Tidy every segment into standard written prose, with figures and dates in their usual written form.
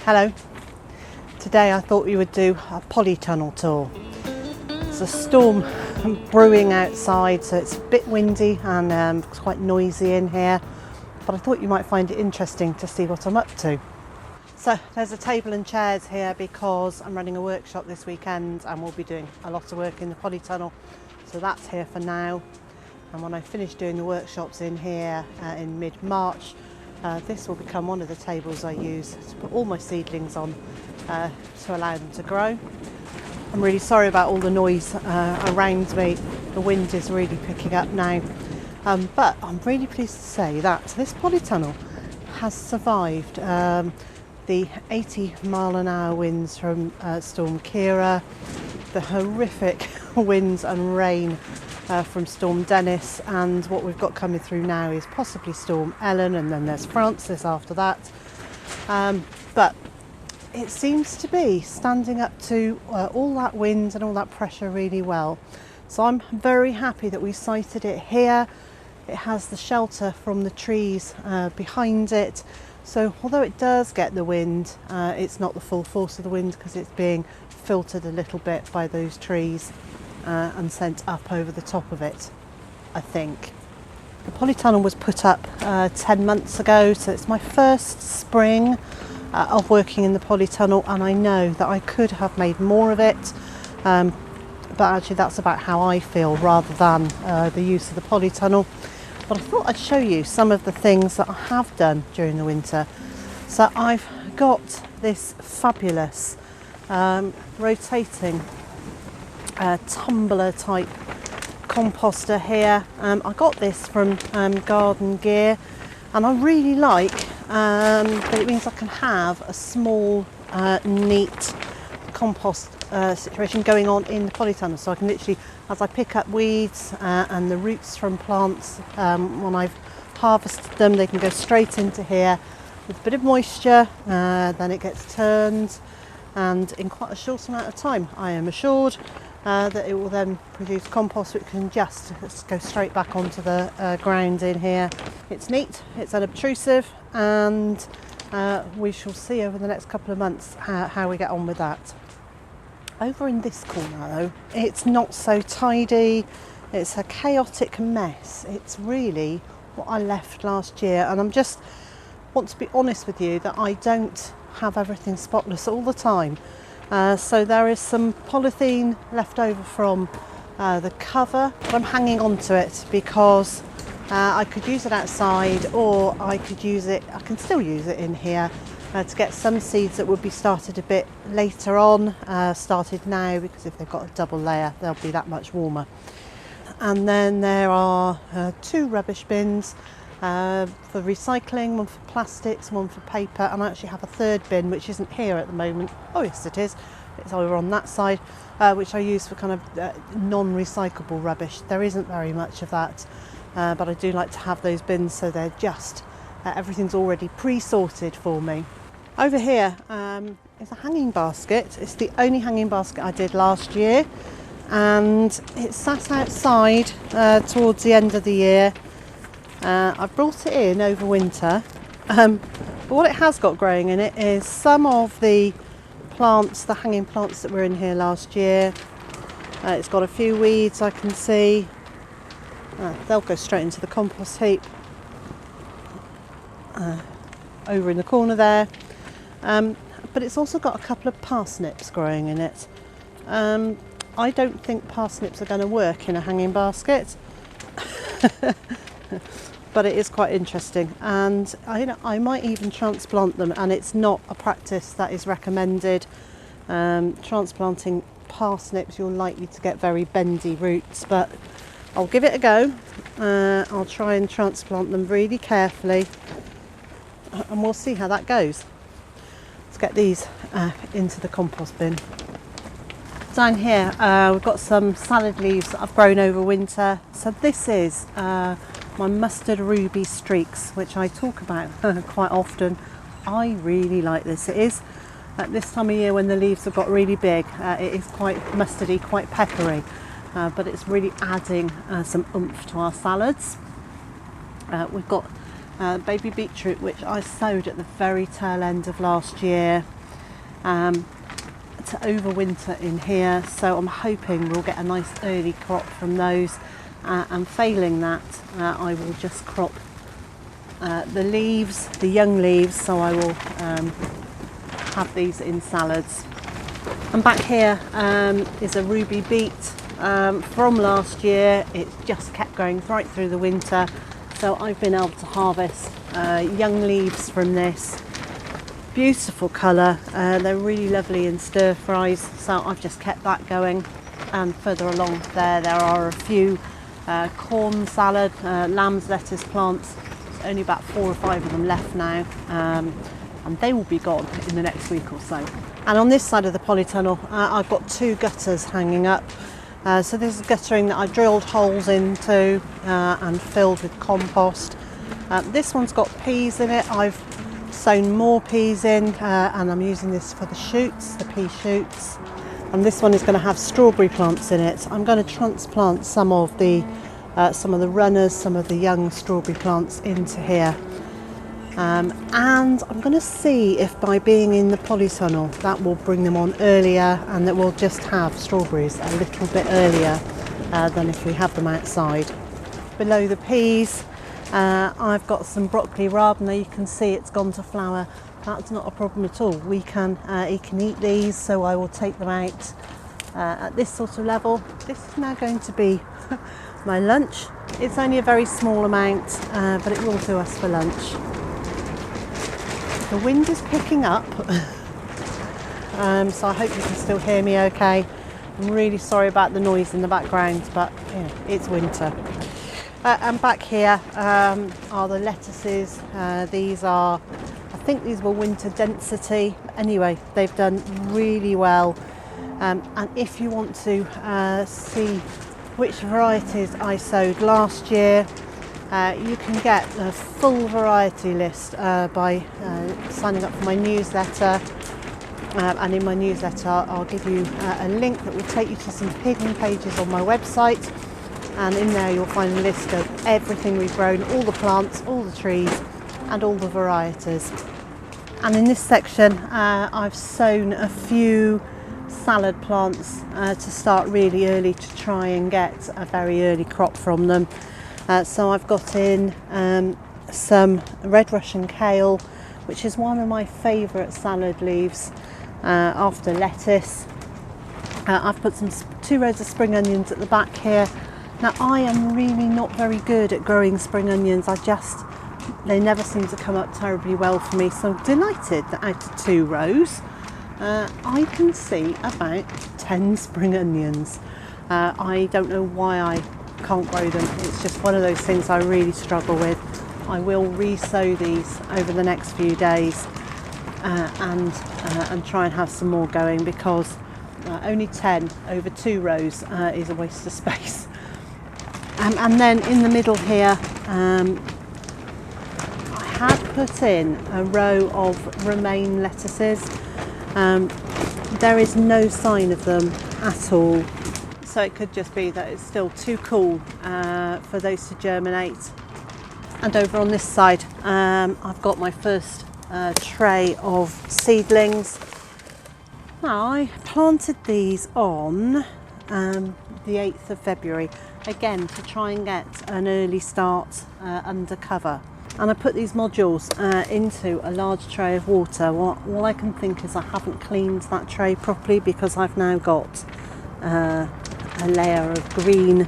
Hello. Today I thought we would do a polytunnel tour. There's a storm brewing outside, so it's a bit windy and it's quite noisy in here, but I thought you might find it interesting to see what I'm up to. So there's a table and chairs here because I'm running a workshop this weekend and we'll be doing a lot of work in the polytunnel, so that's here for now. And when I finish doing the workshops in here in mid-March, this will become one of the tables I use to put all my seedlings on to allow them to grow. I'm really sorry about all the noise around me. The wind is really picking up now. But I'm really pleased to say that this polytunnel has survived the 80-mile-an-hour winds from Storm Kira, the horrific winds and rain from Storm Dennis, and what we've got coming through now is possibly Storm Ellen, and then there's Francis after that. But it seems to be standing up to all that wind and all that pressure really well. So I'm very happy that we sited it here. It has the shelter from the trees behind it. So although it does get the wind, it's not the full force of the wind because it's being filtered a little bit by those trees and sent up over the top of it, I think. The polytunnel was put up 10 months ago, so it's my first spring of working in the polytunnel, and I know that I could have made more of it, but actually that's about how I feel rather than the use of the polytunnel. But I thought I'd show you some of the things that I have done during the winter. So I've got this fabulous rotating tumbler type composter here. I got this from Garden Gear, and I really like that it means I can have a small neat compost situation going on in the polytunnel, so I can literally, as I pick up weeds and the roots from plants, when I've harvested them, they can go straight into here with a bit of moisture, then it gets turned, and in quite a short amount of time I am assured that it will then produce compost which can just go straight back onto the ground in here. It's neat, it's unobtrusive, and we shall see over the next couple of months how we get on with that. Over in this corner though, it's not so tidy, it's a chaotic mess. It's really what I left last year, and I'm just want to be honest with you that I don't have everything spotless all the time. So there is some polythene left over from the cover, but I'm hanging on to it because I could use it outside, or I could use it, I can still use it in here to get some seeds that would be started a bit later on, started now, because if they've got a double layer they'll be that much warmer. And then there are 2 rubbish bins for recycling, one for plastics, one for paper, and I actually have a third bin which isn't here at the moment. Oh yes it is, it's over on that side, which I use for kind of non-recyclable rubbish. There isn't very much of that, but I do like to have those bins so they're just, everything's already pre-sorted for me. Over here is a hanging basket. It's the only hanging basket I did last year, and it sat outside towards the end of the year. I brought it in over winter, but what it has got growing in it is some of the plants, the hanging plants that were in here last year. It's got a few weeds I can see. They'll go straight into the compost heap over in the corner there. But it's also got a couple of parsnips growing in it. I don't think parsnips are going to work in a hanging basket. But it is quite interesting, and I might even transplant them, and it's not a practice that is recommended. Transplanting parsnips, you're likely to get very bendy roots, but I'll give it a go. I'll try and transplant them really carefully, and we'll see how that goes. Let's get these into the compost bin. Down here we've got some salad leaves that I've grown over winter. So this is my mustard ruby streaks, which I talk about quite often. I really like this. It is at this time of year when the leaves have got really big, it is quite mustardy, quite peppery, but it's really adding some oomph to our salads. We've got baby beetroot, which I sowed at the very tail end of last year to overwinter in here, so I'm hoping we'll get a nice early crop from those, and failing that I will just crop the leaves, the young leaves, so I will have these in salads. And back here is a ruby beet from last year. It's just kept going right through the winter, so I've been able to harvest young leaves from this. Beautiful colour, they're really lovely in stir fries, so I've just kept that going. And further along there are a few corn salad, lamb's lettuce plants. There's only about 4 or 5 of them left now, and they will be gone in the next week or so. And on this side of the polytunnel, I've got 2 gutters hanging up. So this is guttering that I drilled holes into and filled with compost. This one's got peas in it. I've sown more peas in, and I'm using this for the shoots, the pea shoots. And this one is going to have strawberry plants in it. I'm going to transplant some of the runners, some of the young strawberry plants into here. And I'm going to see if by being in the polytunnel that will bring them on earlier, and that we'll just have strawberries a little bit earlier than if we have them outside. Below the peas, I've got some broccoli rabe. Now you can see it's gone to flower. That's not a problem at all. You can eat these, so I will take them out at this sort of level. This is now going to be my lunch. It's only a very small amount, but it will do us for lunch. The wind is picking up, so I hope you can still hear me okay. I'm really sorry about the noise in the background, but you know, it's winter. And back here are the lettuces. These are, I think these were winter density. Anyway, they've done really well. And if you want to see which varieties I sowed last year, you can get a full variety list by signing up for my newsletter. And in my newsletter, I'll give you a link that will take you to some hidden pages on my website. And in there you'll find a list of everything we've grown, all the plants, all the trees, and all the varieties. And in this section, I've sown a few salad plants to start really early to try and get a very early crop from them. So I've got in some red Russian kale, which is one of my favourite salad leaves after lettuce. I've put 2 rows of spring onions at the back here. Now I am really not very good at growing spring onions. They never seem to come up terribly well for me. So I'm delighted that out of 2 rows, I can see about 10 spring onions. I don't know why I can't grow them. It's just one of those things I really struggle with. I will re-sow these over the next few days and try and have some more going, because only 10 over 2 rows is a waste of space. And then in the middle here, I had put in a row of Romaine lettuces. There is no sign of them at all, so it could just be that it's still too cool for those to germinate. And over on this side, I've got my first tray of seedlings. Now I planted these on the 8th of February, again to try and get an early start under cover. And I put these modules into a large tray of water. All I can think is I haven't cleaned that tray properly, because I've now got a layer of green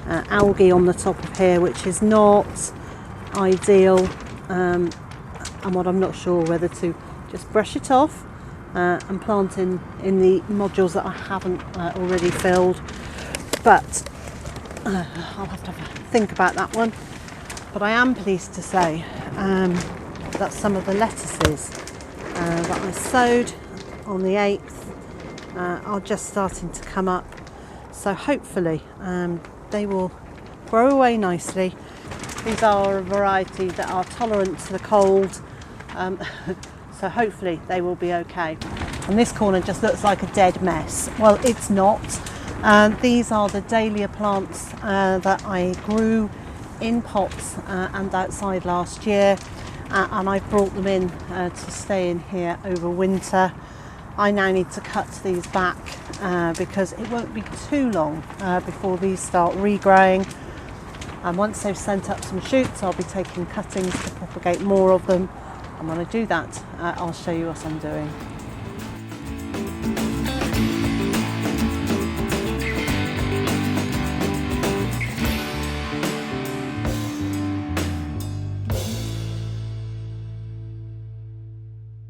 algae on the top of here, which is not ideal, and what I'm not sure whether to just brush it off and plant in the modules that I haven't already filled. But I'll have to think about that one. But I am pleased to say that some of the lettuces that I sowed on the 8th are just starting to come up. So hopefully they will grow away nicely. These are a variety that are tolerant to the cold, so hopefully they will be okay. And this corner just looks like a dead mess. Well, it's not. These are the dahlia plants that I grew in pots and outside last year, and I've brought them in to stay in here over winter. I now need to cut these back because it won't be too long before these start regrowing, and once they've sent up some shoots I'll be taking cuttings to propagate more of them, and when I do that I'll show you what I'm doing.